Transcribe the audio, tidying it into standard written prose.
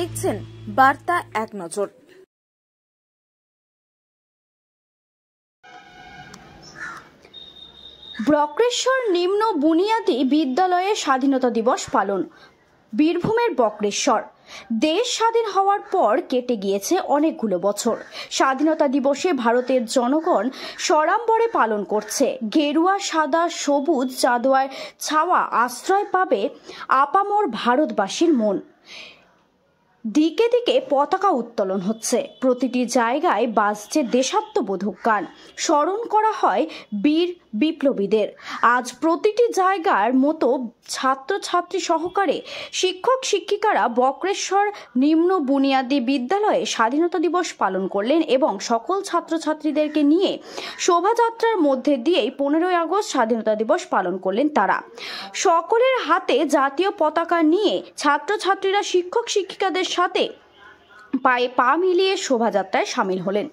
দেখছেন বার্তা এক নজর। বক্রেশ্বর নিম্ন বুনিয়াদী বিদ্যালয়ে স্বাধীনতা দিবস পালন। বীরভূমের বক্রেশ্বর। দেশ স্বাধীন হওয়ার পর কেটে গিয়েছে অনেকগুলো বছর। স্বাধীনতা দিবসে ভারতের জনগণ সড়াম্বরে পালন করছে। গেরুয়া, সাদা, সবুজ চাঁদোয়ার ছাওয়া আশ্রয় পাবে আপামর ভারতবাসীর মন। দিকে দিকে পতাকা উত্তোলন হচ্ছে, প্রতিটি জায়গায় বাজছে দেশাত্মবোধক গান, স্মরণ করা হয় বীর বিপ্লবীদের। আজ প্রতিটি জায়গার মতো ছাত্রছাত্রী সহকারে শিক্ষক শিক্ষিকারা বক্রেশ্বর নিম্ন বুনিয়াদী বিদ্যালয়ে স্বাধীনতা দিবস পালন করলেন এবং সকল ছাত্রছাত্রীদেরকে নিয়ে শোভাযাত্রার মধ্যে দিয়েই 15ই আগস্ট স্বাধীনতা দিবস পালন করলেন তারা। সকলের হাতে জাতীয় পতাকা নিয়ে ছাত্রছাত্রীরা শিক্ষক শিক্ষিকাদের সাথে পায়ে পা মিলিয়ে শোভাযাত্রায় সামিল হলেন।